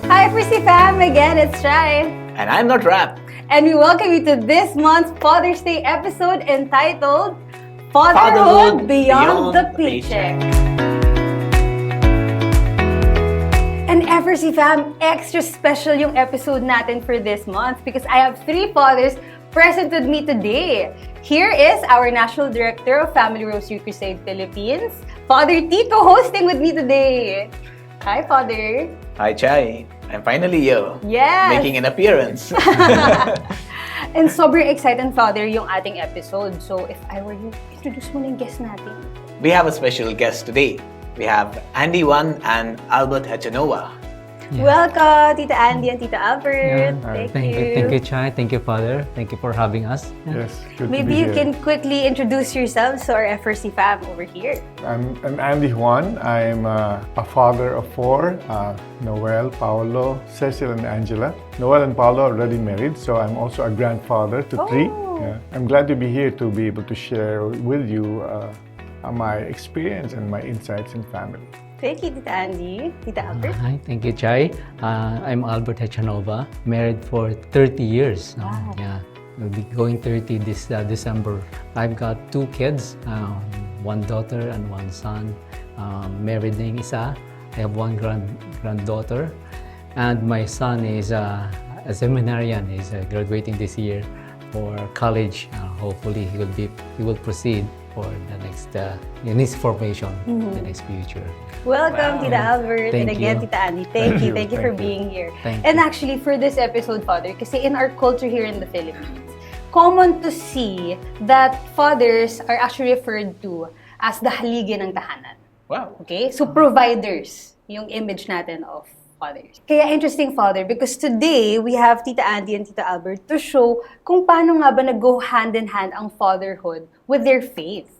Hi, FRC fam! Again, it's Shai. And I'm not Rap. And we welcome you to this month's Father's Day episode entitled Fatherhood Beyond the Paycheck. And FRC fam, extra special yung episode natin for this month because I have three fathers present with me today. Here is our National Director of Family Rosary Crusade Philippines, Father Tito, hosting with me today. Hi, Father. Hi, Chai. I'm finally here. Yes. Making an appearance. And sobrang excited, Father, yung ating episode. So, if I were you, introduce mo na yung guest natin. We have a special guest today. We have Andy Wan and Albert Hachanova. Yeah. Welcome, Tita Andy and Tita Albert. Thank you, Chai. Thank you, Father. Thank you for having us. Yes, good Maybe to be you here. can quickly introduce yourselves to our FRC fam over here. I'm Andy Juan. I'm a father of four, Noel, Paolo, Cecil, and Angela. Noel and Paolo are already married, so I'm also a grandfather to three. Yeah. I'm glad to be here to be able to share with you my experience and my insights in family. Thank you, Tita Andy. Tita Albert. Hi, thank you, Chai. I'm Albert Hachanova, married for 30 years. Wow. Yeah, we'll be going 30 this December. I've got two kids, one daughter and one son. Married na yung isa. I have one granddaughter. And my son is a seminarian. He's graduating this year for college. Hopefully, he will proceed for the next in his formation, the next future. Welcome, Tita Albert. Thank and again, you. Tita Andy. Thank you for being here. Thank And you. actually, for this episode, Father, kasi in our culture here in the Philippines, common to see that fathers are actually referred to as the Haligi ng Tahanan. Wow. Okay? So, providers, yung image natin of fathers. Kaya interesting, Father, because today, we have Tita Andy and Tita Albert to show kung paano nga ba nag-go hand-in-hand ang fatherhood with their faith.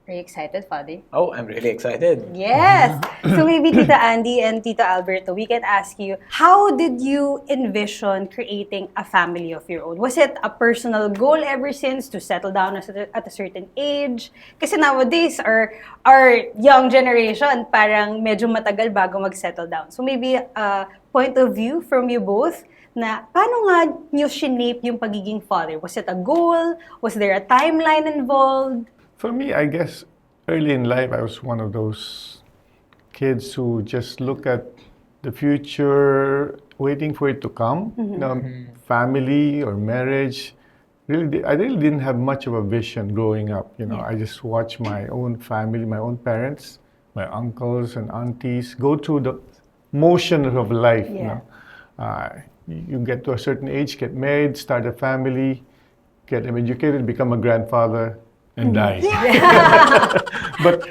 Are you excited, Father? Oh, I'm really excited. Yes! So maybe Tita Andy and Tita Alberto, we can ask you, how did you envision creating a family of your own? Was it a personal goal ever since to settle down at a certain age? Kasi nowadays, our young generation, parang medyo matagal bago mag-settle down. So maybe a point of view from you both na paano nga niyo shinape yung pagiging father? Was it a goal? Was there a timeline involved? For me, I guess early in life, I was one of those kids who just look at the future, waiting for it to come. You know, family or marriage. I really didn't have much of a vision growing up. You know, I just watched my own family, my own parents, my uncles and aunties go through the motion of life. You know, you get to a certain age, get married, start a family, get educated, become a grandfather. And die. But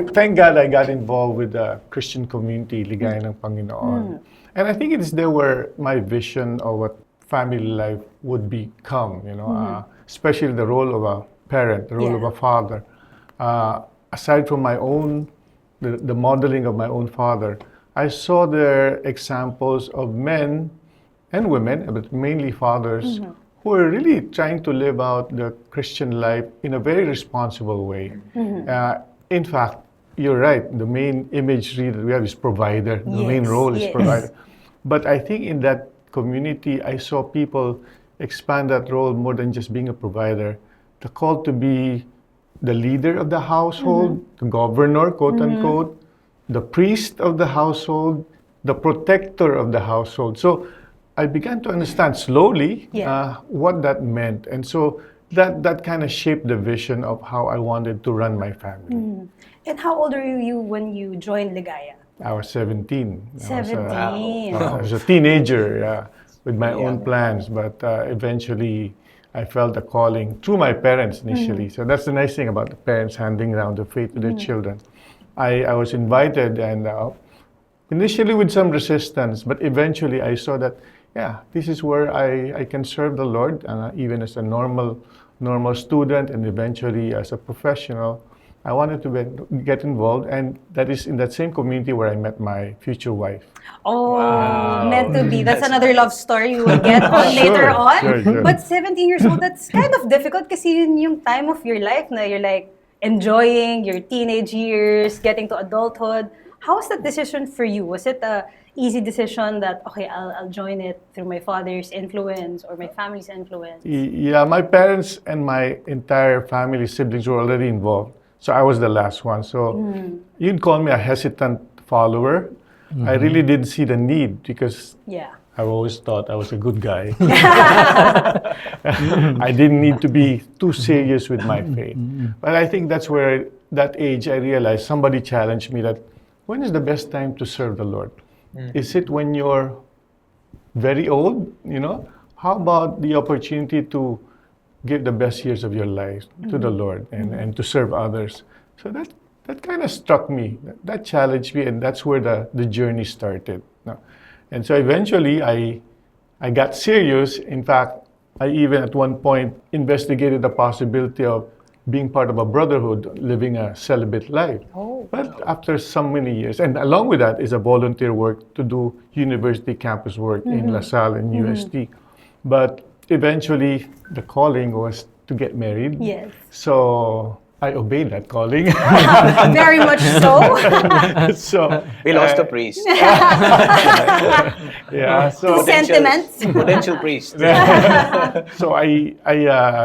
thank God I got involved with the Christian community, Ligaya ng Panginoon. And I think it's there where my vision of what family life would become, you know, especially the role of a parent, the role of a father. Aside from my own, the modeling of my own father, I saw there examples of men and women, but mainly fathers, who are really trying to live out the Christian life in a very responsible way. In fact, you're right, the main imagery that we have is provider. The main role is provider. But I think in that community, I saw people expand that role more than just being a provider. The call to be the leader of the household, the governor, quote unquote, the priest of the household, the protector of the household. So I began to understand slowly what that meant. And so that kind of shaped the vision of how I wanted to run my family. And how old are you when you joined Ligaya? I was 17. 17. I was a teenager with my own plans, but eventually I felt a calling through my parents initially. So that's the nice thing about the parents handing down the faith to their children. I was invited and initially with some resistance, but eventually I saw that this is where I can serve the Lord, even as a normal student and eventually as a professional. I wanted to get involved, and that is in that same community where I met my future wife. Oh, meant to be. That's another love story we will get on later on. Sure. But 17 years old, that's kind of difficult kasi yun yung time of your life na you're like enjoying your teenage years, getting to adulthood. How was that decision for you? Was it a easy decision that, okay, I'll join it through my father's influence or my family's influence? Yeah, my parents and my entire family siblings were already involved. So I was the last one. So you'd call me a hesitant follower. I really didn't see the need because Yeah. I always thought I was a good guy. I didn't need to be too serious with my faith. But I think that's where, that age, I realized somebody challenged me that, when is the best time to serve the Lord? Is it when you're very old? How about the opportunity to give the best years of your life to the Lord and to serve others? So that kind of struck me. That challenged me, and that's where the journey started. And so eventually I got serious. In fact, I even at one point investigated the possibility of being part of a brotherhood, living a celibate life. But after so many years, and along with that is a volunteer work to do university campus work in La Salle and UST. But eventually the calling was to get married. Yes. So I obeyed that calling. Very much so. So We lost a priest. yeah. So Two sentiments. Potential priest. So I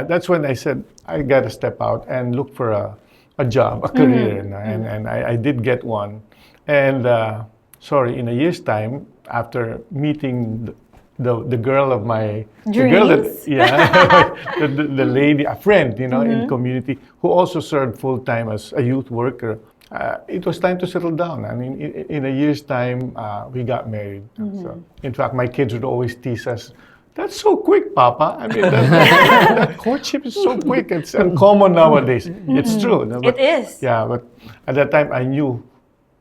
that's when I said I got to step out and look for a job, a career, and I did get one. And in a year's time, after meeting the girl of my Dreams? the lady, a friend, in community who also served full time as a youth worker. It was time to settle down. I mean, in a year's time, we got married. So, in fact, my kids would always tease us, "That's so quick, Papa." I mean, that courtship is so quick. It's uncommon nowadays. It's true. No? It is. Yeah, but at that time, I knew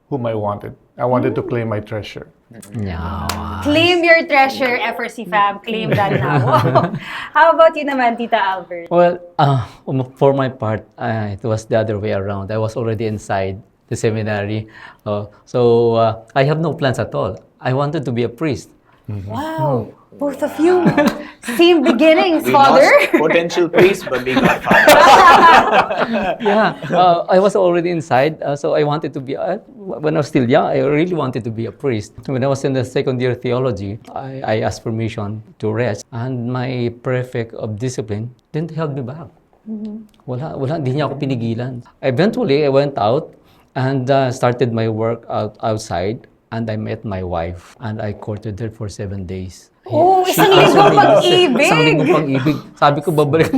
whom I wanted. I wanted to claim my treasure. Yeah. Claim your treasure, FRC fam. Claim that now. How about you naman, Tita Albert? Well, for my part, it was the other way around. I was already inside the seminary. So I have no plans at all. I wanted to be a priest. Wow. Both of you. Same beginnings, We father. lost potential priest, but we got father. I was already inside, so I wanted to be, when I was still young, I really wanted to be a priest. When I was in the second year theology, I asked permission to rest, and my prefect of discipline didn't hold me back. Wala, hindi niya ako pinigilan. Eventually, I went out and started my work outside, and I met my wife, and I courted her for 7 days. Oh, isang linggo pag-ibig. Isang linggo pang-ibig. Sabi ko, babalik.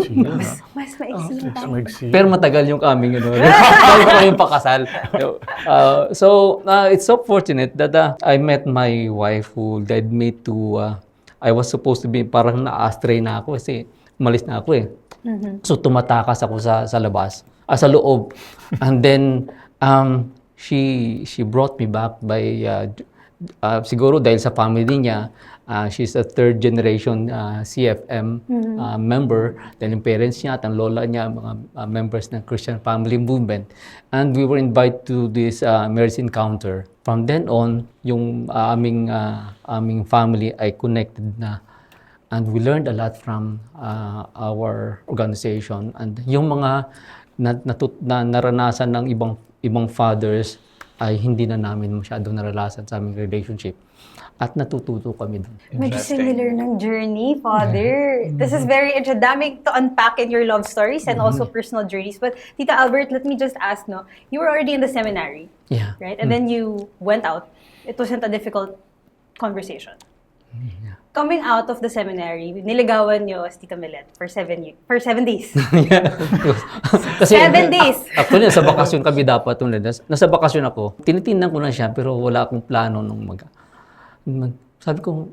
Mas maiksi yung time. Maiksi. Pero matagal yung kaming bago ko yung pakasal. So, it's so fortunate that I met my wife who led me to, I was supposed to be, parang na-astray na ako kasi umalis na ako eh. So, tumatakas ako sa labas, sa loob. And then, she brought me back by, siguro dahil sa family niya, she's a third generation CFM member. Dahil yung parents niya at ang lola niya, mga members ng Christian Family Movement. And we were invited to this marriage encounter. From then on, yung aming family ay connected na. And we learned a lot from our organization. And yung mga naranasan ng ibang fathers ay hindi na namin masyadong naranasan sa aming relationship. At natututo kami doon. Medyo similar ng journey, Father. This is very interesting. Daming to unpack in your love stories and also personal journeys. But Tita Albert, let me just ask, no? You were already in the seminary, Yeah. right? And then you went out. It wasn't a difficult conversation. Yeah. Coming out of the seminary, niligawan niyo si Tita Milet for 7 days. Kasi, 7 days. Actually, nasa bakasyon kami dapat. Nasa bakasyon ako. Tinitingnan ko na siya, pero wala akong plano nung sabi ko,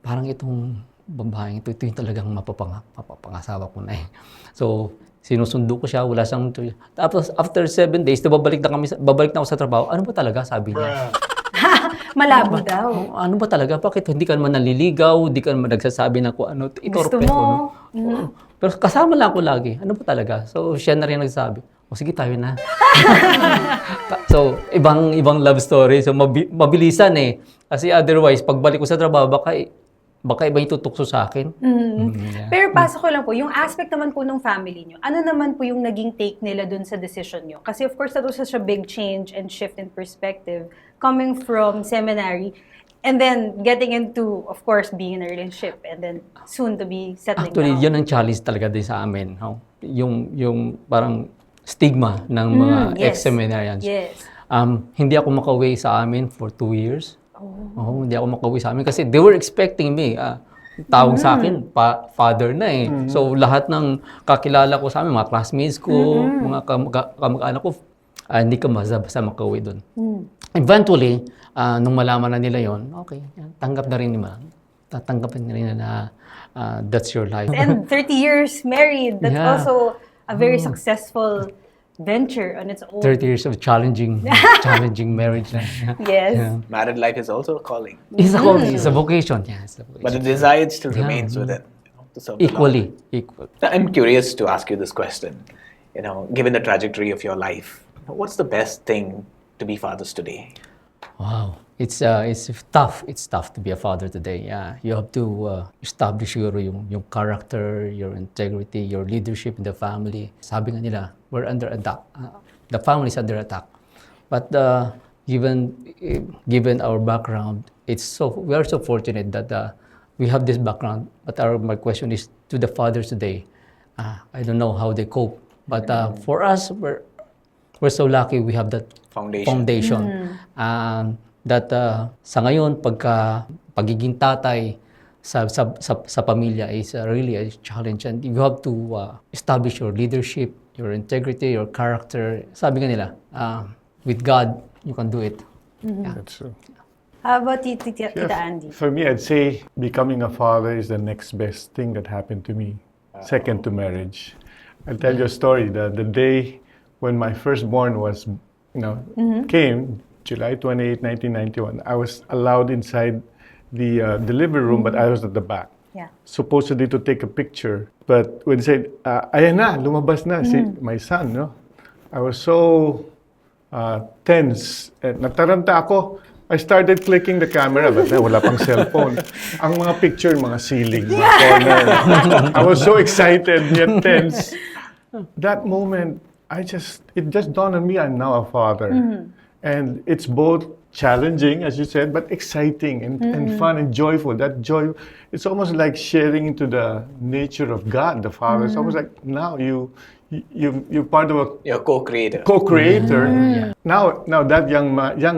parang itong babaeng ito yung talagang mapapangasawa ko na eh. So, sinusundo ko siya, wala siyang... Tapos, after 7 days, babalik na ako sa trabaho. Ano ba talaga, sabi niya? Malabo daw. Ano ba talaga? Bakit hindi ka naman naliligaw? Hindi ka naman nagsasabi na kung ano? Gusto mo? Oo. Pero kasama lang ako lagi. Ano ba talaga? So, siya na rin nagsabi. O sige, tayo na. So, ibang love story. So, mabilisan eh. Kasi otherwise, pagbalik ko sa trabaho, baka iba yung tutukso sa akin. Yeah. Pero pasok ko lang po, yung aspect naman po ng family nyo, ano naman po yung naging take nila dun sa decision nyo? Kasi of course, that was such a big change and shift in perspective. coming from seminary and then getting into, of course, being in a relationship and then soon to be settling Actually, down? yun ang challenge talaga din sa amin. No? Yung parang stigma ng mga Yes. ex-seminarians. Yes. Hindi ako makauwi sa amin for 2 years. Hindi ako makauwi sa amin kasi they were expecting me. Tawag sa akin, father na eh. So lahat ng kakilala ko sa amin, mga classmates ko, mga kamag-anak ko, hindi ka basta makauwi doon. Eventually, nung malaman na nila yon, okay, tanggap na rin nila. Tatanggapin na rin na that's your life. And 30 years married, that's Yeah. also a very successful venture on its own. 30 years of challenging marriage. Yes. Yeah. Married life is also a calling, It's a calling, it's a vocation. Yeah, it's a vocation. but the desire still remains within. To serve the Lord. Equal. Now, I'm curious to ask you this question. Given the trajectory of your life, what's the best thing to be fathers today? Wow. It's tough. It's tough to be a father today. Yeah, you have to establish yung character, your integrity, your leadership in the family. Sabi nga nila, we're under attack. The family is under attack. But given our background, we are so fortunate that we have this background. But my question is to the fathers today. I don't know how they cope. But for us, we're so lucky we have that foundation. That sa ngayon, pagiging tatay sa pamilya is really a challenge. And you have to establish your leadership, your integrity, your character. Sabi nga nila, with God, you can do it. Yeah. That's true. How about you, Tita Andy? For me, I'd say becoming a father is the next best thing that happened to me, second to marriage. I'll tell you a story. The day when my firstborn was, came, July 28, 1991, I was allowed inside the delivery room, but I was at the back. Yeah. Supposedly to take a picture. But when they said, ayan na, lumabas na, si my son, no? I was so tense. Nataranta ako. I started clicking the camera, but wala pang cellphone. Ang mga picture, mga ceiling, mga corner. I was so excited, yet tense. That moment, it just dawned on me, I'm now a father. And it's both challenging, as you said, but exciting and fun and joyful. That joy, it's almost like sharing into the nature of God, the Father. It's almost like now you're part of You're a co-creator. co-creator. Now that young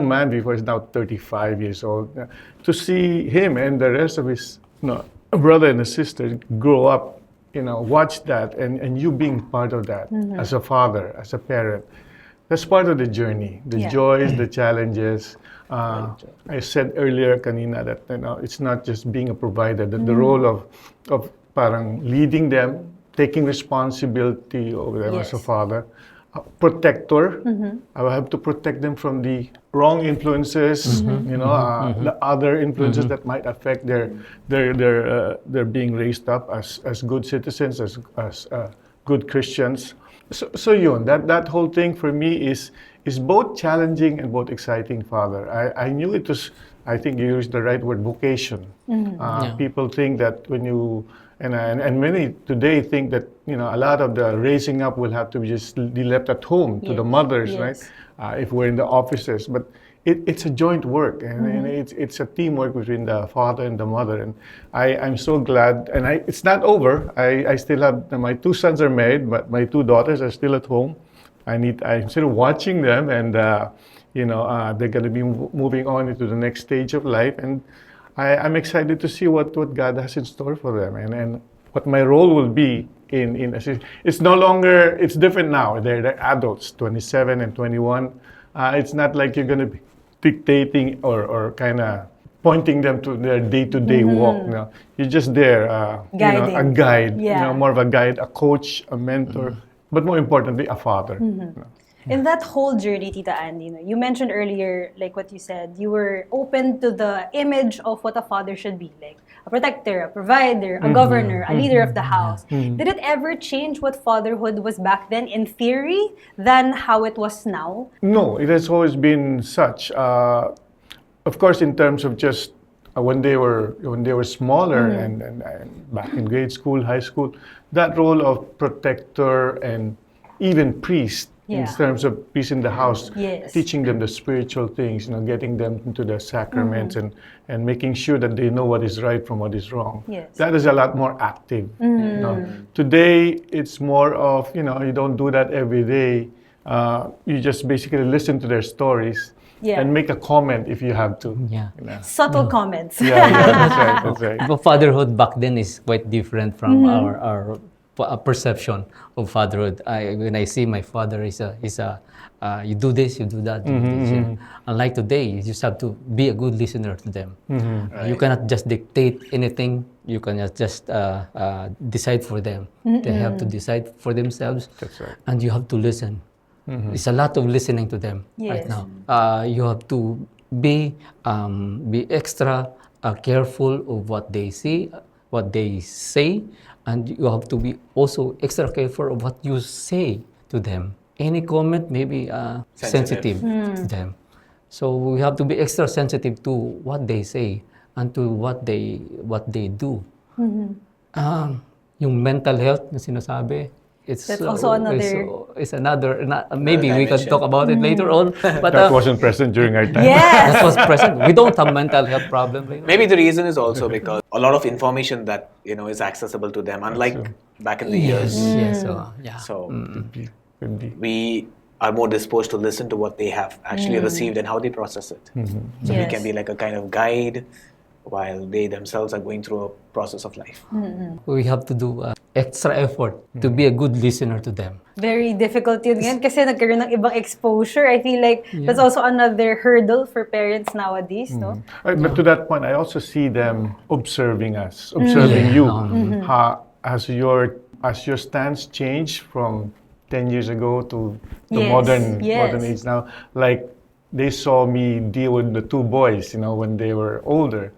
man before is now 35 years old. To see him and the rest of his brother and his sister grow up, watch that and you being part of that as a father, as a parent. That's part of the journey, the joys, the challenges. I said earlier kanina that it's not just being a provider, that the role of parang leading them, taking responsibility over them as a father, protector. I will have to protect them from the wrong influences, the other influences that might affect their being raised up as good citizens, as good Christians. So yun, that whole thing for me is both challenging and both exciting, Father. I knew it was, I think you used the right word, vocation. People think that when you, and many today think that, a lot of the raising up will have to be left at home to the mothers, right? If we're in the offices. But it's a joint work, and it's a teamwork between the father and the mother. And I'm so glad, and it's not over. I still have, my 2 sons are married, but my 2 daughters are still at home. I'm still watching them, and they're going to be moving on into the next stage of life. And I'm excited to see what God has in store for them, and what my role will be in assist. It's no longer, it's different now. They're adults, 27 and 21. It's not like you're going to be dictating or kind of pointing them to their day-to-day walk. You're just there, a guide, more of a guide, a coach, a mentor, but more importantly, a father. In that whole journey, Tita Andy, you mentioned earlier, like what you said, you were open to the image of what a father should be, like a protector, a provider, a governor, a leader of the house. Did it ever change what fatherhood was back then in theory than how it was now? No, it has always been such. Of course, in terms of just when they were smaller and back in grade school, high school, that role of protector and even priest Yeah. in terms of peace in the house, Yes. teaching them the spiritual things, getting them into the sacraments and making sure that they know what is right from what is wrong. Yes. That is a lot more active. Today, it's more of, you don't do that every day. You just basically listen to their stories Yeah. and make a comment if you have to. Yeah. Subtle comments. Yeah, that's right. That's right. But fatherhood back then is quite different from our perception of fatherhood. When I see my father is a you do this, you do that, you do this. Yeah. Unlike today, you just have to be a good listener to them. You cannot just dictate anything. You cannot just decide for them. They have to decide for themselves. That's right. And you have to listen. It's a lot of listening to them right Yes. now. You have to be extra careful of what they see, what they say, and you have to be also extra careful of what you say to them. Any comment may be sensitive to them. So we have to be extra sensitive to what they say and to what they do. Yung mental health na sinasabi, That's also another- it's another maybe we can dimension. talk about it later on. But That wasn't present during our time. Yes. that was present. We don't have mental health problem later. Maybe the reason is also because a lot of information that is accessible to them, unlike back in the years. Yes. So yeah. So Could be. we are more disposed to listen to what they have actually received and how they process it. So we Yes. can be like a kind of guide while they themselves are going through a process of life. We have to do extra effort to be a good listener to them. Very difficult yun ngayon kasi nagkaroon ng ibang exposure. I feel like that's also another hurdle for parents nowadays, no? But to that point, I also see them observing us, observing you. How, as your stance changed from 10 years ago to the Yes, modern yes. age now, like they saw me deal with the two boys, when they were older.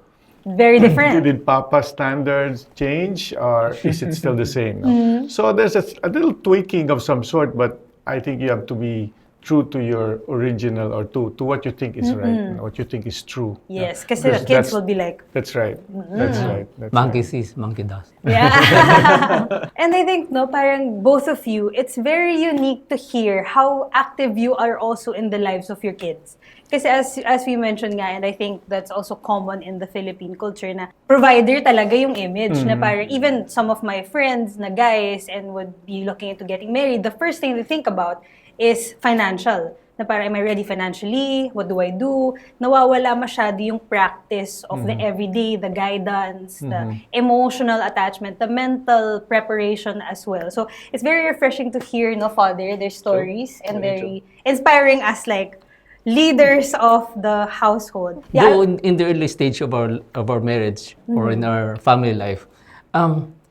Very different. Did Papa's standards change, or is it still the same? No? So there's a little tweaking of some sort, but I think you have to be true to your original, or to what you think is right, what you think is true. Yes, kasi the kids will be like, That's right. That's right. That's Monkey right. sees, monkey does. yeah. And I think, no, parang both of you, it's very unique to hear how active you are also in the lives of your kids. Kasi as we mentioned nga, and I think that's also common in the Philippine culture na provider talaga yung image na parang even some of my friends na guys and would be looking into getting married, the first thing they think about is financial. Na parang, am I ready financially? What do I do? Nawawala masyado yung practice of the everyday, the guidance, the emotional attachment, the mental preparation as well. So it's very refreshing to hear, Father, their stories and very inspiring as like leaders of the household. Though in the early stage of our marriage or in our family life,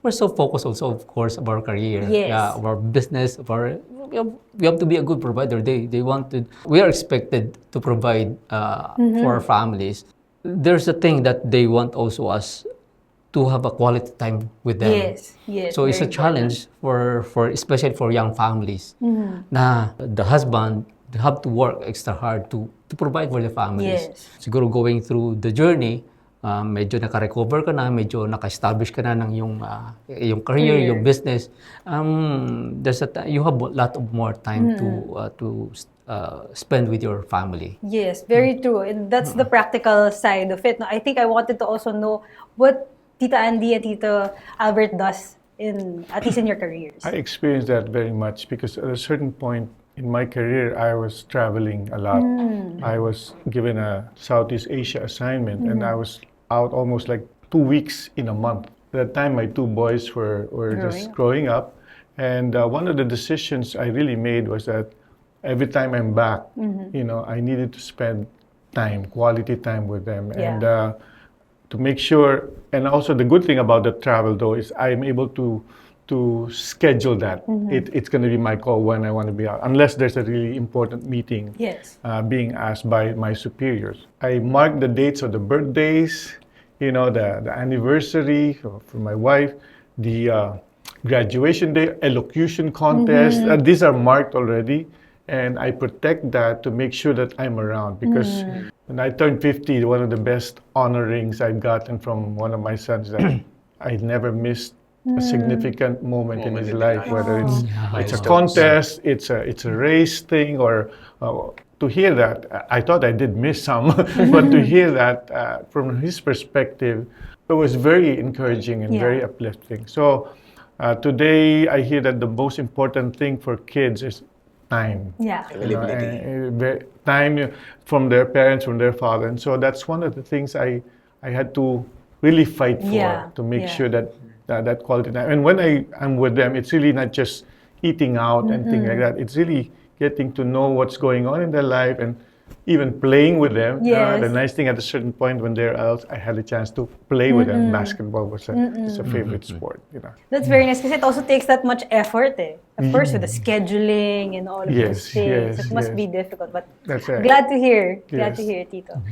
we're so focused also, of course, of our career, Yes. of our business, we have to be a good provider. We are expected to provide for our families. There's a thing that they want also us to have a quality time with them. Yes, yes. So it's a very challenge for especially for young families. Na the husband have to work extra hard to provide for the families. Yes. Siguro going through the journey, medyo naka-recover ka na, medyo naka-establish ka na ng yung career, yung business. You have a lot of more time to spend with your family. Yes, very true. And that's the practical side of it. No, I think I wanted to also know what Tita Andy and Tito Albert does at least in your careers. I experienced that very much because at a certain point in my career, I was traveling a lot. I was given a Southeast Asia assignment, and I was out almost like 2 weeks in a month. At that time, my two boys were just growing up, and one of the decisions I really made was that every time I'm back, I needed to spend quality time with them, and to make sure. And also, the good thing about the travel, though, is I'm able to schedule that. It's going to be my call when I want to be out, unless there's a really important meeting being asked by my superiors. I mark the dates of the birthdays, the anniversary for my wife, the graduation day, elocution contest. These are marked already, and I protect that to make sure that I'm around, because when I turned 50, one of the best honor rings I'd gotten from one of my sons that I never missed a significant moment in his life, whether it's a Milestones. contest, it's a race thing, or to hear that, I thought I did miss some, but to hear that from his perspective, it was very encouraging and very uplifting. So today, I hear that the most important thing for kids is time. Yeah. Availability. Time from their parents, from their father. And so that's one of the things I had to really fight for, to make sure that that quality time. And when I'm with them, it's really not just eating out and things like that. It's really getting to know what's going on in their life and even playing with them. Yes. The nice thing, at a certain point when they're out, I had a chance to play with them. Basketball was a favorite sport. That's very nice because it also takes that much effort. Of course, with the scheduling and all of those things. It must be difficult, but That's right. glad to hear. Glad to hear, Tito.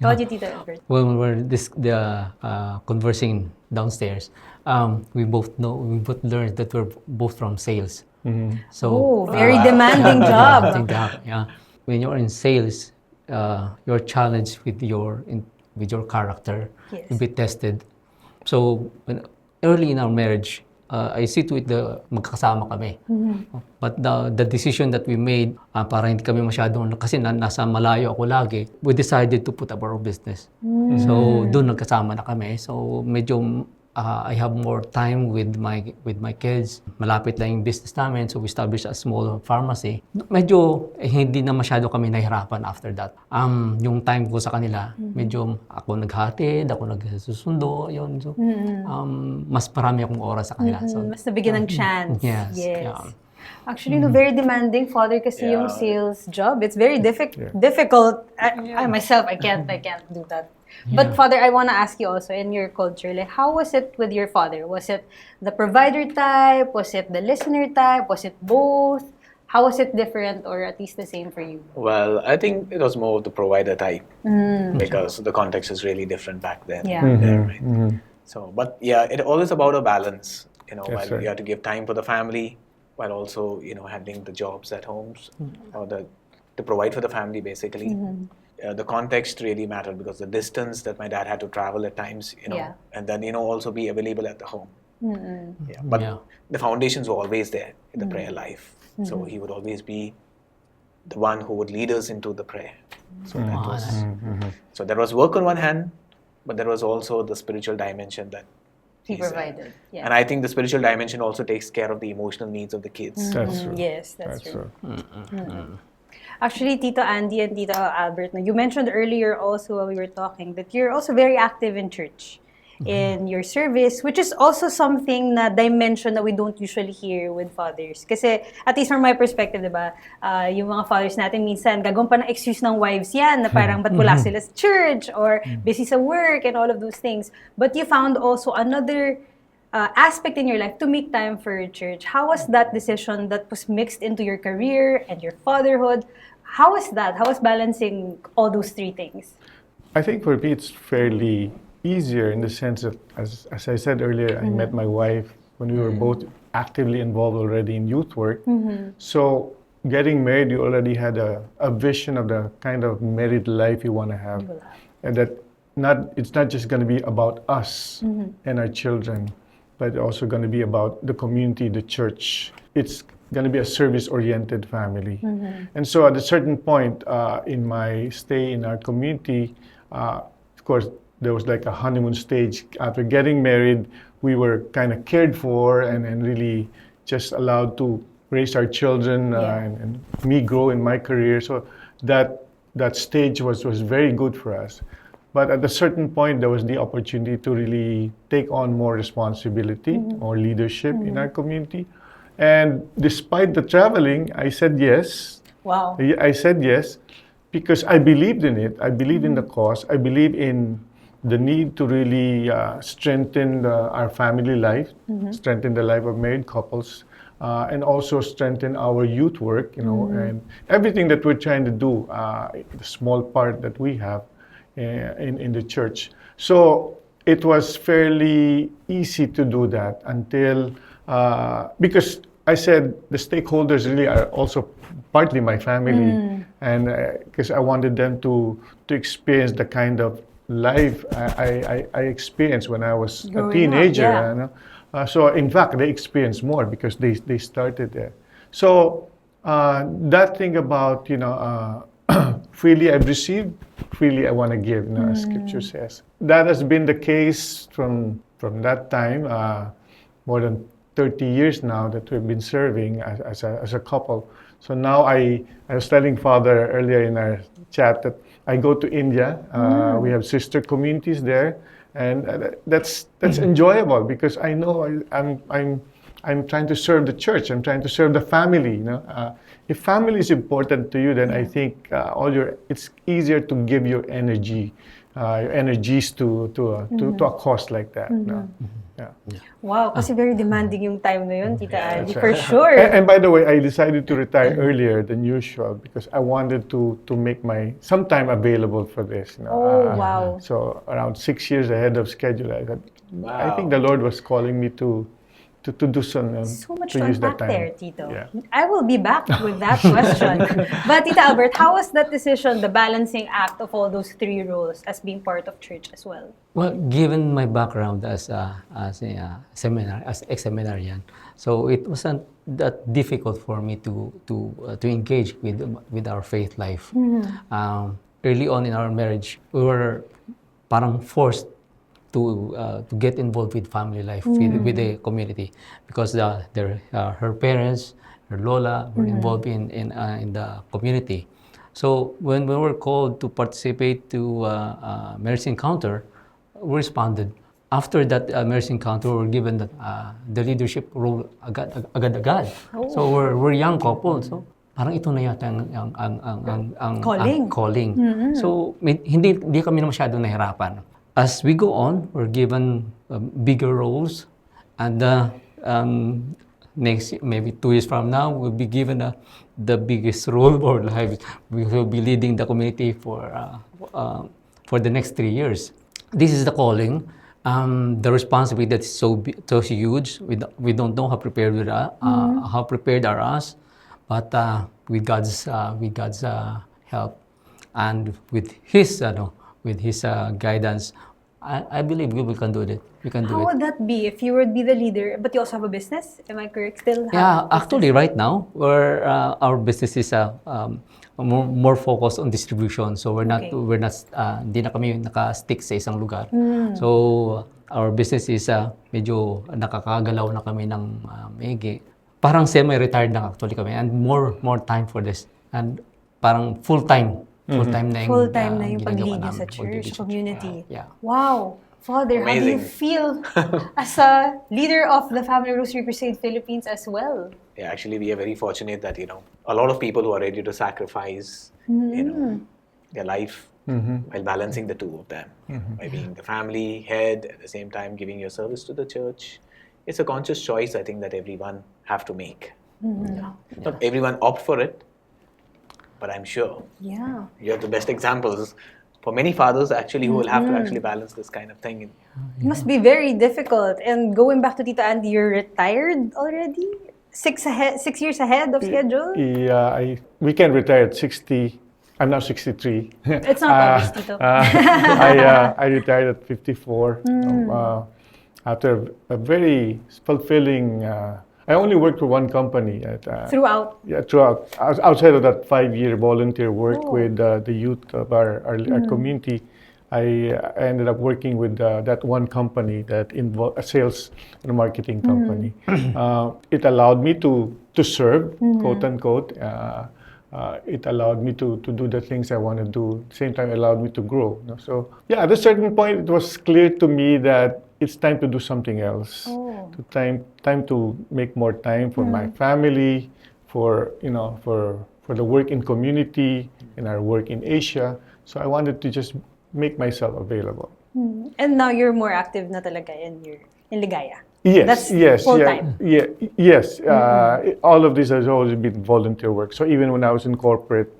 How about you, Tito Albert? When we were conversing downstairs, we both learned that we're both from sales. So Very demanding job. Yeah. When you're in sales, you're challenged with your character. Yes. To be tested. So early in our marriage, I see to it magkakasama kami. But the decision that we made, para hindi kami masyadong, kasi nasa malayo ako lagi, we decided to put up our business. So doon nagkasama na kami. So medyo I have more time with my kids. Malapit lang yung business namin, so we established a small pharmacy. Medyo hindi na masyado kami nahirapan after that. Yung time ko sa kanila, medyo ako naghatid, ako nagsusundo, yun. So, mas marami akong oras sa kanila. So, Mas nabigyan ng chance. Yes. Yes. Actually, very demanding, Father, kasi yung sales job, it's very difficult. I myself, I can't do that. But Father, I want to ask you also, in your culture, like, how was it with your father? Was it the provider type? Was it the listener type? Was it both? How was it different, or at least the same for you? Well, I think it was more of the provider type because the context is really different back then. Yeah. Right? So, but yeah, it always about a balance. While right. you have to give time for the family, while also handling the jobs at homes or to provide for the family basically. The context really mattered because the distance that my dad had to travel at times, and then also be available at the home. But the foundations were always there in the prayer life. So he would always be the one who would lead us into the prayer. So that was. So there was work on one hand, but there was also the spiritual dimension that He provided. Yeah. And I think the spiritual dimension also takes care of the emotional needs of the kids. That's true. Yes, that's true. Actually, Tito Andy and Tito Albert, you mentioned earlier also while we were talking that you're also very active in church, in your service, which is also something na dimension that we don't usually hear with fathers. Kasi, at least from my perspective, diba, yung mga fathers natin minsan, gagawin pa ng excuse ng wives yan, na parang ba't wala sila sa church, or busy sa work, and all of those things. But you found also another aspect in your life to make time for church. How was that decision that was mixed into your career and your fatherhood? How was that? How was balancing all those three things? I think for me it's fairly easier in the sense that, as I said earlier, I met my wife when we were both actively involved already in youth work. So getting married, you already had a vision of the kind of married life you want to have. And that it's not just going to be about us and our children, but also going to be about the community, the church. It's going to be a service-oriented family. And so at a certain point in my stay in our community, of course, there was like a honeymoon stage. After getting married, we were kind of cared for and really just allowed to raise our children and me grow in my career. So that stage was very good for us. But at a certain point, there was the opportunity to really take on more responsibility or leadership in our community. And despite the traveling, I said yes. Wow. I said yes because I believed in it. I believed in the cause. I believe in the need to really strengthen our family life, strengthen the life of married couples, and also strengthen our youth work, and everything that we're trying to do, the small part that we have in the church. So it was fairly easy to do that until, because I said the stakeholders really are also partly my family, and because I wanted them to experience the kind of life I experienced when I was a teenager. So in fact, they experience more because they started there. So that thing about, freely I've received, freely I want to give, as Scripture says. That has been the case from that time, more than 30 years now that we've been serving as a couple. So now I was telling Father earlier in our chat that I go to India. We have sister communities there, and that's enjoyable because I know I'm trying to serve the church. I'm trying to serve the family. If family is important to you, then I think it's easier to give your energies to a cause like that. Yeah. Wow, kasi very demanding yung time na yun, Tita Andy, That's for right. sure. And by the way, I decided to retire earlier than usual because I wanted to make some time available for this. Oh, wow. So around 6 years ahead of schedule, I thought, I Wow. think the Lord was calling me to do some So much to to use that unpack time. there, Tito. Yeah. I will be back with that question. But Tita Albert, how was that decision, the balancing act of all those three roles as being part of church as well? Well, given my background as a seminarian, so it wasn't that difficult for me to engage with our faith life. Early on in our marriage, we were parang forced to get involved with family life, with the community, because her parents, her lola, were involved in the community. So when we were called to participate to marriage encounter, we responded. After that marriage encounter, we were given the leadership role agad-agad. So we're young couple, so parang ito na yata ang calling. So hindi kami na masyado nahirapan. As we go on, we're given bigger roles, and next, maybe 2 years from now, we'll be given the biggest role of our lives. We will be leading the community for the next 3 years. This is the calling. The responsibility that's so huge. We don't know how prepared how prepared are us, but with God's help and with His guidance, I believe we can do it. We can do How it. would that be if you would be the leader, but you also have a business? Am I correct? Still have Yeah, a business? actually, right now, our business is more focused on distribution. So hindi na kami naka-stick sa isang lugar. So our business is medyo nakakagalaw na kami ng maigi. Parang semi-retired na actually kami, and more time for this, and parang full-time na yung pag-lead ginagawa niyo sa namin, church, pag-lead community. Yeah. Wow. Father, how do you Amazing. feel as a leader of the Family Rosary Crusade Philippines as well? Yeah, actually, we are very fortunate that a lot of people who are ready to sacrifice their life while balancing the two of them, by being the family head at the same time giving your service to the church. It's a conscious choice, I think, that everyone have to make. Not everyone opt for it, but I'm sure Yeah. you're the best examples for many fathers actually who will have to actually balance this kind of thing. It must be very difficult. And going back to Tita Andy, you're retired already? 6 years ahead of schedule? Yeah, we can retire at 60. I'm now 63. It's not obvious, Tito. I retired at 54 after a very fulfilling. I only worked for one company Throughout. Yeah, throughout. Outside of that 5-year volunteer work with the youth of our community, I ended up working with that one company that involved a sales and marketing company. It allowed me to serve, quote unquote. It allowed me to do the things I want to do. At the same time, it allowed me to grow. So yeah, at a certain point, it was clear to me that it's time to do something else. Time to make more time for my family, for the work in community, and our work in Asia. So I wanted to just make myself available. And now you're more active na talaga in Ligaya. Yes, That's full-time. Yes. All of this has always been volunteer work. So even when I was in corporate,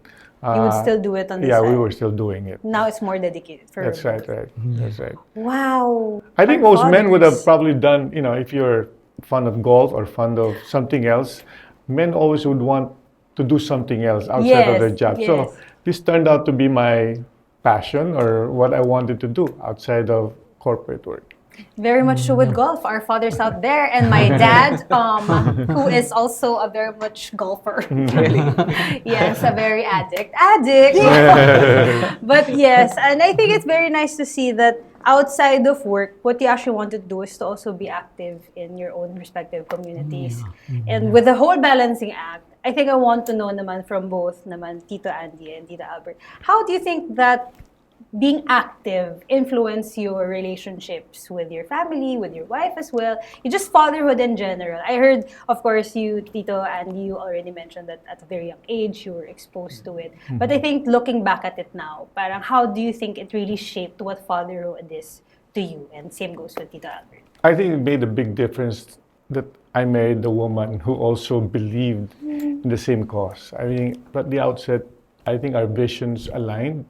You would still do it on the yeah, side. we were still doing it. Now it's more dedicated. That's right. That's right. Wow. I think Our most men would have fathers. probably done, if you're fond of golf or fond of something else, men always would want to do something else outside of their job. Yes. So this turned out to be my passion or what I wanted to do outside of corporate work. Very much so with golf. Our fathers out there, and my dad, who is also a very much golfer. Really? Yes, a very addict. But yes, and I think it's very nice to see that outside of work, what you actually want to do is to also be active in your own respective communities. And with the whole balancing act, I think I want to know naman from both naman Tito Andy and Tito Albert, how do you think that being active influence your relationships with your family, with your wife as well, you just fatherhood in general? I heard, of course, you, Tito, and you already mentioned that at a very young age you were exposed to it. But I think looking back at it now, parang how do you think it really shaped what fatherhood is to you? And same goes with Tito Albert. I think it made a big difference that I married a woman who also believed in the same cause. I mean, at the outset, I think our visions aligned.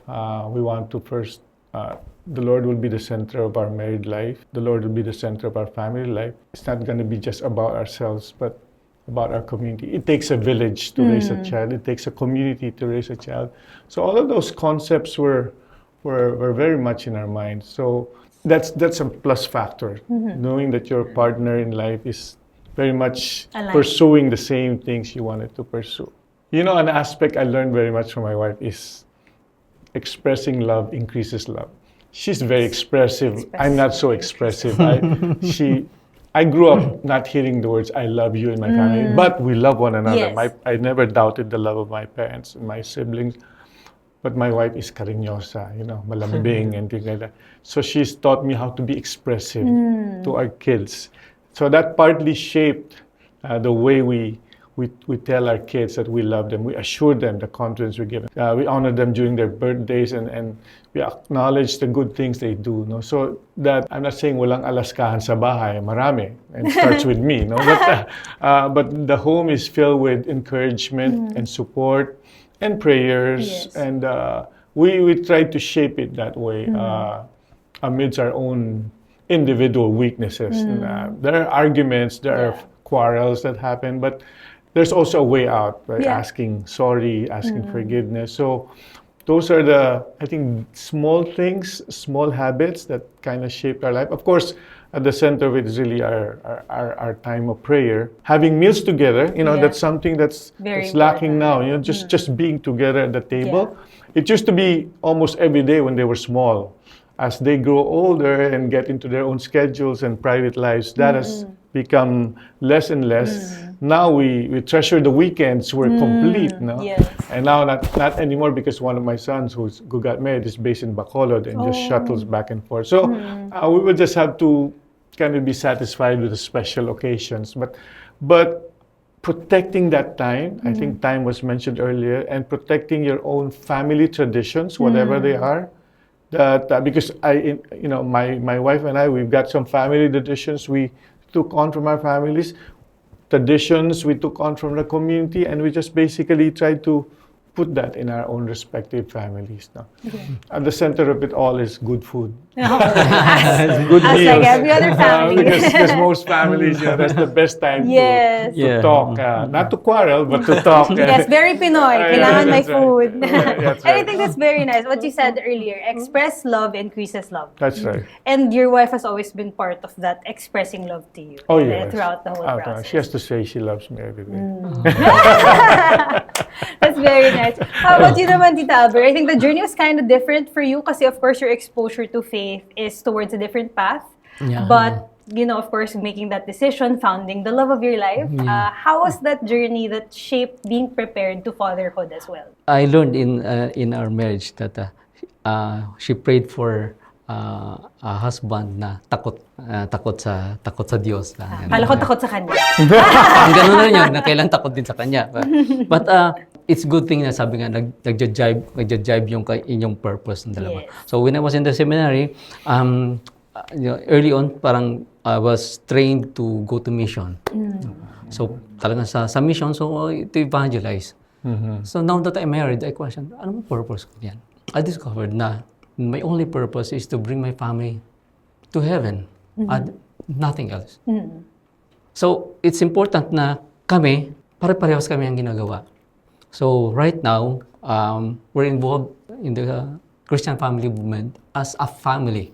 We want to first, the Lord will be the center of our married life. The Lord will be the center of our family life. It's not going to be just about ourselves, but about our community. It takes a village to raise a child. It takes a community to raise a child. So all of those concepts were very much in our minds. So that's a plus factor, knowing that your partner in life is very much pursuing the same things you wanted to pursue. You know, an aspect I learned very much from my wife is expressing love increases love. She's very expressive. I'm not so expressive. I grew up not hearing the words "I love you" in my family, but we love one another. Yes. I never doubted the love of my parents and my siblings. But my wife is cariñosa, you know, malambing and things like that. So she's taught me how to be expressive to our kids. So that partly shaped the way we tell our kids that we love them. We assure them the confidence we give them. We honor them during their birthdays and we acknowledge the good things they do. No? So that, I'm not saying walang alaskahan sa bahay, marami, and it starts with me. No? But the home is filled with encouragement and support and prayers. Yes. And we try to shape it that way amidst our own individual weaknesses. And, there are arguments, there are quarrels that happen, but there's also a way out by asking sorry, asking forgiveness. So those are the, I think, small things, small habits that kind of shape our life. Of course, at the center of it is really our time of prayer. Having meals together, you know, that's something that's lacking now. You know, just being together at the table. It used to be almost every day when they were small. As they grow older and get into their own schedules and private lives, that has become less and less. Now we treasure the weekends. We're complete, no? Yes. And now not anymore, because one of my sons who got married is based in Bacolod and just shuttles back and forth. So we will just have to kind of be satisfied with the special occasions. But protecting that time, I think time was mentioned earlier, and protecting your own family traditions, whatever they are. That because my wife and I, we've got some family traditions we took on from our families, traditions we took on from the community, and we just basically tried to put that in our own respective families. No? At the center of it all is good food. Good meals. Like every other family. Because most families, you know, that's the best time to talk. Not to quarrel, but to talk. Yes, very Pinoy. Kailangan may that's right. food. That's And I right. think that's very nice. What you said earlier, express love increases love. That's right. And your wife has always been part of that expressing love to you Oh, yes. throughout the whole process. She has to say she loves me every day. That's very nice. How about you naman, Tita Albert? I think the journey was kind of different for you kasi of course your exposure to faith is towards a different path. Yeah. But, you know, of course, making that decision, founding the love of your life, how was that journey that shaped being prepared to fatherhood as well? I learned in our marriage that she prayed for a husband na takot sa Diyos. Kala ko takot sa kanya. Ang ganun na yun, na kailan takot din sa kanya. But it's good thing na sabi nga, nagja-jive yung inyong purpose ng dalawa. Yes. So when I was in the seminary, early on, parang I was trained to go to mission. So talagang sa mission, so to evangelize. So now that I'm married, I questioned, anong purpose ko yan? I discovered na my only purpose is to bring my family to heaven and nothing else. So it's important na kami, pare-parehas kami ang ginagawa. So right now, we're involved in the Christian family movement as a family.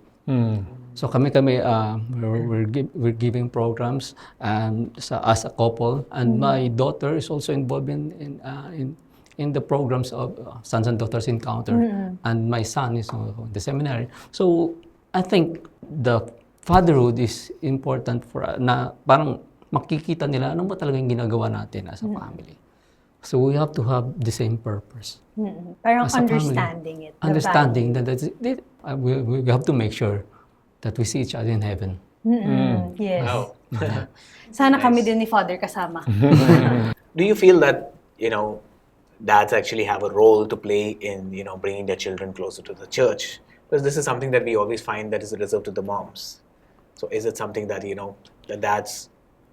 So we're giving programs as a couple, and my daughter is also involved in the programs of Sons and Daughters Encounter, and my son is in the seminary. So I think the fatherhood is important for na parang makikita nila ano ba talagang ginagawa natin as a family. So we have to have the same purpose. Parang As a family. understanding it. the Understanding that we have to make sure that we see each other in heaven. value. Yes. Wow. Sana kami din ni Father kasama. Do you feel that, dads actually have a role to play in, bringing their children closer to the church? Because this is something that we always find that is reserved to the moms. So is it something that, the dads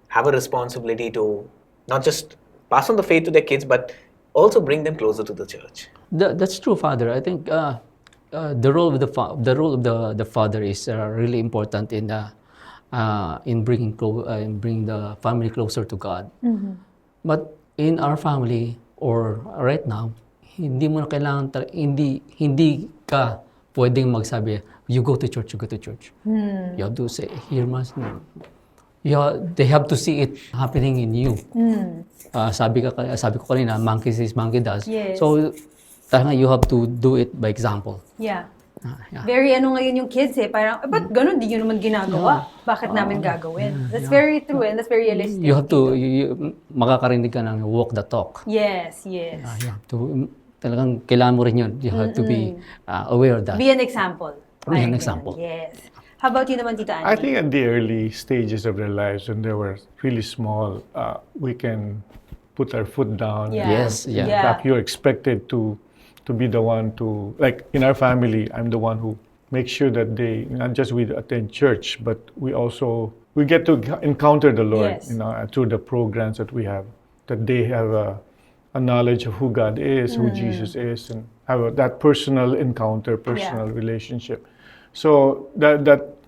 have a responsibility to not just pass on the faith to their kids, but also bring them closer to the church? That's true, Father. I think the role of the father is really important in bringing the family closer to God. But in our family or right now, hindi mo na kailangan hindi ka pwedeng magsabi, you go to church. You have to say, hear mass. They have to see it happening in you. Sabi ko kanina, monkey sees, monkey does. Yes. So, you have to do it by example. Yeah. Yeah. Very ngayon yung kids parang, ba't ganun, di nyo naman ginagawa? Bakit namin gagawin? That's very true and that's very realistic. You have to, makakarinig ka ng walk the talk. Yes. You have to, talagang kailangan mo rin yun. You have to be aware of that. Be an example. Be an example. Yes. How about you naman, Tita Andy? I think at the early stages of their lives, when they were really small, we can put our foot down. Yeah. Yes, yeah. In fact, you're expected to be the one to, like in our family, I'm the one who makes sure that they, not just we attend church, but we get to encounter the Lord, Yes. through the programs that we have, that they have a knowledge of who God is, who Jesus is, and have that personal encounter, personal relationship. So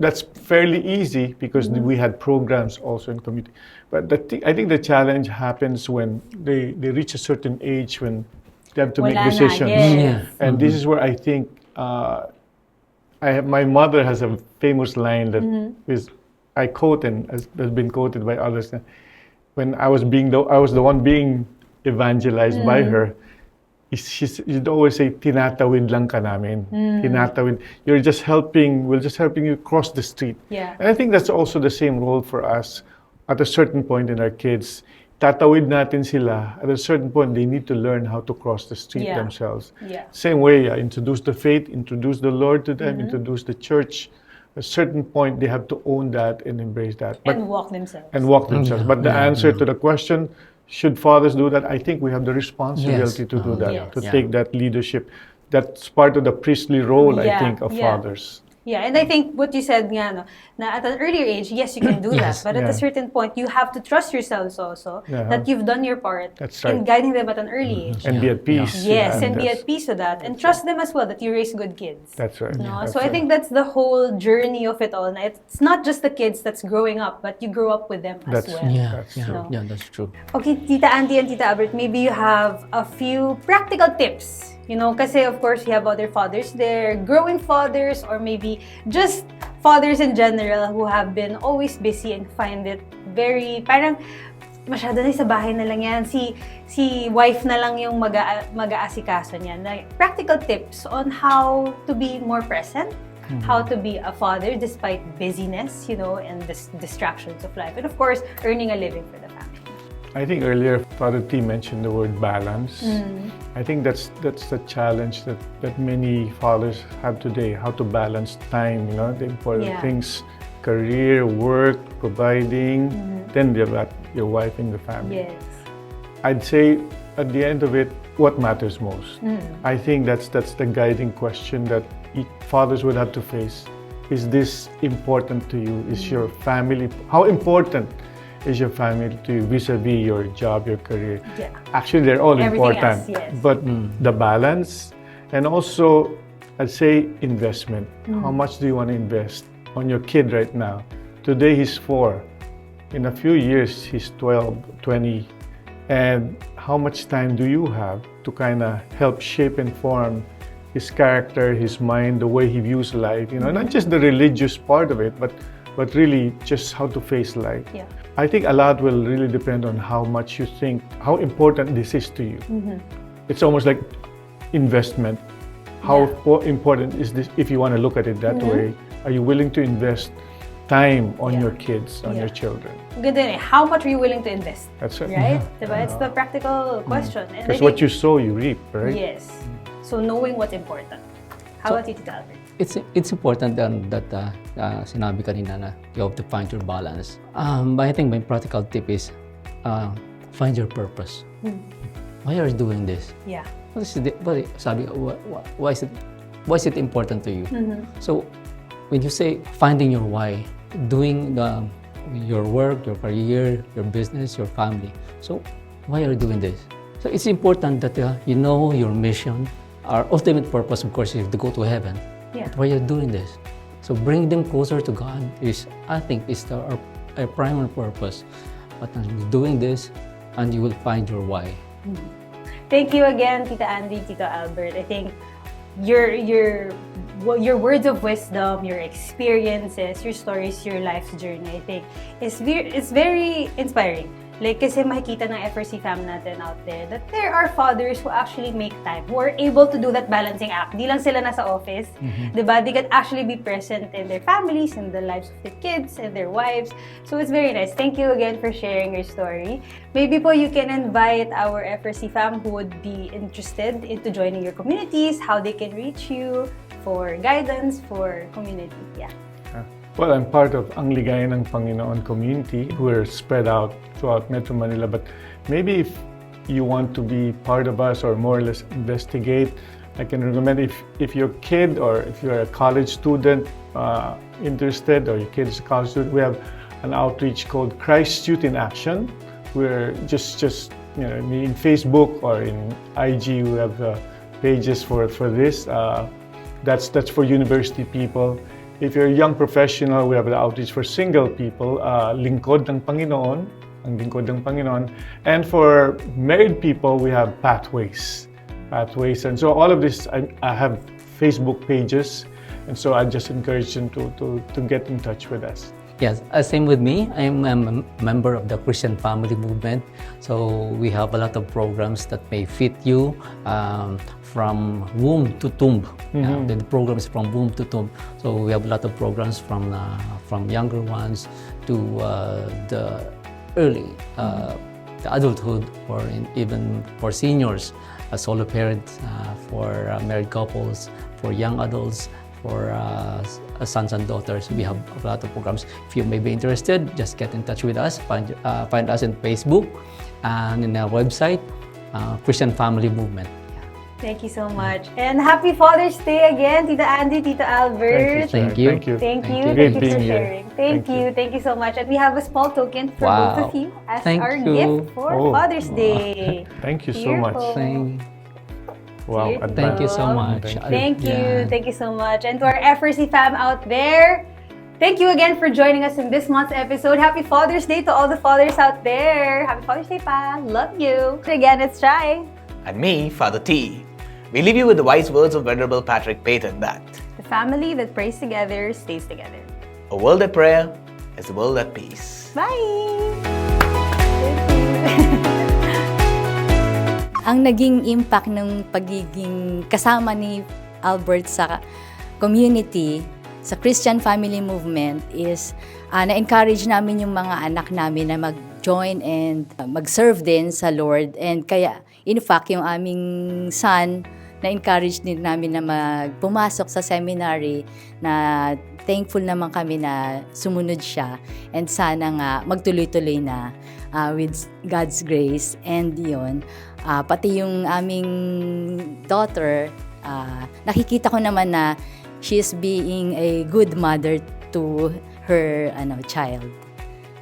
that's fairly easy because we had programs also in community. But I think the challenge happens when they reach a certain age when they have to make Wala na, decisions. yes. And this is where I think my mother has a famous line that I quote and has been quoted by others. When I was the one being evangelized by her. She'd always say, tinatawid lang ka namin. Tinatawid. We're just helping you cross the street. Yeah. And I think that's also the same role for us at a certain point in our kids. Tatawid natin sila. At a certain point, they need to learn how to cross the street themselves. Yeah. Same way, introduce the faith, introduce the Lord to them, introduce the church. At a certain point, they have to own that and embrace that. And walk themselves. But the answer to the question, should fathers do that? I think we have the responsibility to do that, Yes. to take that leadership. That's part of the priestly role, I Yeah, think, of yeah. fathers. Yeah, and I think what you said nga, no, na at an earlier age, yes, you can do Yes. that. But at a certain point, you have to trust yourselves also that you've done your part That's in right. guiding them at an early age. And be at peace. Yes, and be that's- at peace with that. And trust them as well that you raise good kids. That's right. No? That's So I right. think that's the whole journey of it all. Na it's not just the kids that's growing up, but you grow up with them as That's- well. That's true. Yeah, that's true. Okay, Tita Andy and Tita Albert, maybe you have a few practical tips. Kasi of course you have other fathers there, growing fathers, or maybe just fathers in general who have been always busy and find it very, parang masyado na sa bahay na lang yan. Si wife na lang yung mag-aasikaso niyan. Like, practical tips on how to be more present, how to be a father despite busyness, and the distractions of life. And of course, earning a living for the family. I think earlier Father T mentioned the word balance. I think that's the challenge that many fathers have today, how to balance time, the important things, career, work, providing, then you've got your wife in the family. Yes. I'd say at the end of it, what matters most? I think that's the guiding question that fathers would have to face. Is this important to you? Is your family, how important is your family to you vis-a-vis your job, your career? Yeah. Actually, they're all Everything important. else, yes. But the balance, and also, I'd say investment. How much do you want to invest on your kid right now? Today, he's 4. In a few years, he's 12, 20. And how much time do you have to kind of help shape and form his character, his mind, the way he views life. Not just the religious part of it, but really just how to face life. Yeah. I think a lot will really depend on how much you think, how important this is to you. It's almost like investment. How important is this if you want to look at it that way? Are you willing to invest time on your kids, on your children? Good day. How much are you willing to invest? That's right. Right? Diba? It's the practical question. And I Because think- what you sow, you reap, right? Yes. So knowing what's important. How about you, Tita Albert? It's important that sinabi kanina na you have to find your balance. But I think my practical tip is find your purpose. Why are you doing this? Yeah. Why is it important to you? So when you say finding your why, doing your work, your career, your business, your family. So why are you doing this? So it's important that you know your mission. Our ultimate purpose, of course, is to go to heaven. Yeah. But why are you doing this? So bring them closer to God is, I think, our primary purpose. But doing this, and you will find your why. Thank you again, Tita Andy, Tito Albert. I think your words of wisdom, your experiences, your stories, your life's journey, I think, it's very inspiring. Like, kasi makikita ng FRC fam natin out there that there are fathers who actually make time, who are able to do that balancing act. Di lang sila nasa office, diba? They can actually be present in their families, in the lives of their kids, and their wives. So it's very nice. Thank you again for sharing your story. Maybe po you can invite our FRC fam who would be interested into joining your communities, how they can reach you for guidance, for community. Yeah. Well, I'm part of Ang Ligaya ng Panginoon community. We're spread out throughout Metro Manila, but maybe if you want to be part of us or more or less investigate, I can recommend if your kid or if you're a college student interested, or your kid is a college student, we have an outreach called Christ Youth in Action. We're just in Facebook or in IG, we have pages for this. That's for university people. If you're a young professional, we have the outreach for single people, Lingkod ng Panginoon, ang Lingkod ng Panginoon. And for married people, we have Pathways. And so all of this, I have Facebook pages, and so I just encourage them to get in touch with us. Yes, same with me. I'm a member of the Christian Family Movement. So we have a lot of programs that may fit you from womb to tomb. The program is from womb to tomb. So we have a lot of programs from younger ones to the early, the adulthood, or even for seniors, solo parents, for married couples, for young adults, for sons and daughters. We have a lot of programs. If you may be interested, just get in touch with us. Find us on Facebook and in our website, Christian Family Movement. Thank you so much. And happy Father's Day again, Tita Andy, Tito Albert. Thank you. Thank you. Thank you. Great Thank you being for here. sharing. Thank you. Thank you so much. And we have a small token for Wow. both of you as Thank our you. gift for Father's Day. Thank you so Here much. po. Wow, Here po. Thank you so much. Thank you. Yeah. Thank you so much. And to our FRC fam out there, thank you again for joining us in this month's episode. Happy Father's Day to all the fathers out there. Happy Father's Day, Pa. Love you. Again, it's Chai. And me, Father T. We leave you with the wise words of Venerable Patrick Peyton that The family that prays together stays together. a world at prayer is a world at peace. Bye! Ang naging impact ng pagiging kasama ni Albert sa community, sa Christian Family Movement is na-encourage namin yung mga anak namin na mag-join and mag-serve din sa Lord. And kaya, in fact, yung aming son, na-encourage din namin na pumasok sa seminary, na thankful naman kami na sumunod siya. And sana nga magtuloy-tuloy na with God's grace. And yun, pati yung aming daughter, nakikita ko naman na she's being a good mother to her child.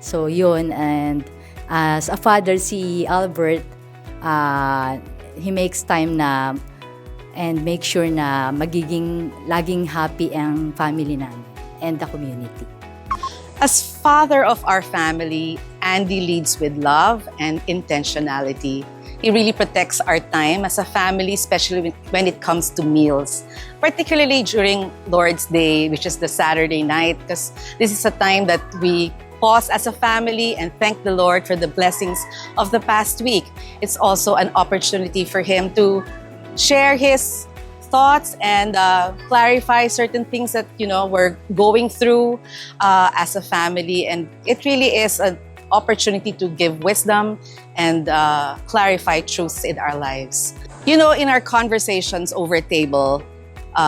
So yun, and as a father, si Albert, he makes time na and make sure na laging happy ang family namin and the community. As father of our family, Andy leads with love and intentionality, He really protects our time as a family, especially when it comes to meals, particularly during Lord's Day, which is the Saturday night, because this is a time that we pause as a family and thank the Lord for the blessings of the past week. It's also an opportunity for him to share his thoughts and clarify certain things that we're going through as a family, and it really is an opportunity to give wisdom and clarify truths in our lives. In our conversations over table,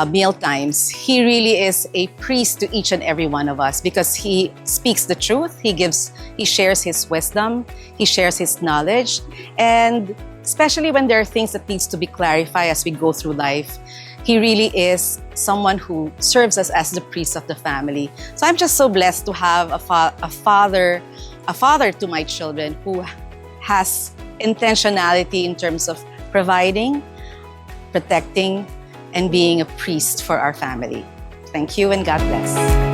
meal times, he really is a priest to each and every one of us because he speaks the truth, he shares his wisdom, he shares his knowledge, and especially when there are things that needs to be clarified as we go through life, he really is someone who serves us as the priest of the family. So I'm just so blessed to have a father to my children who has intentionality in terms of providing, protecting, and being a priest for our family. Thank you and God bless.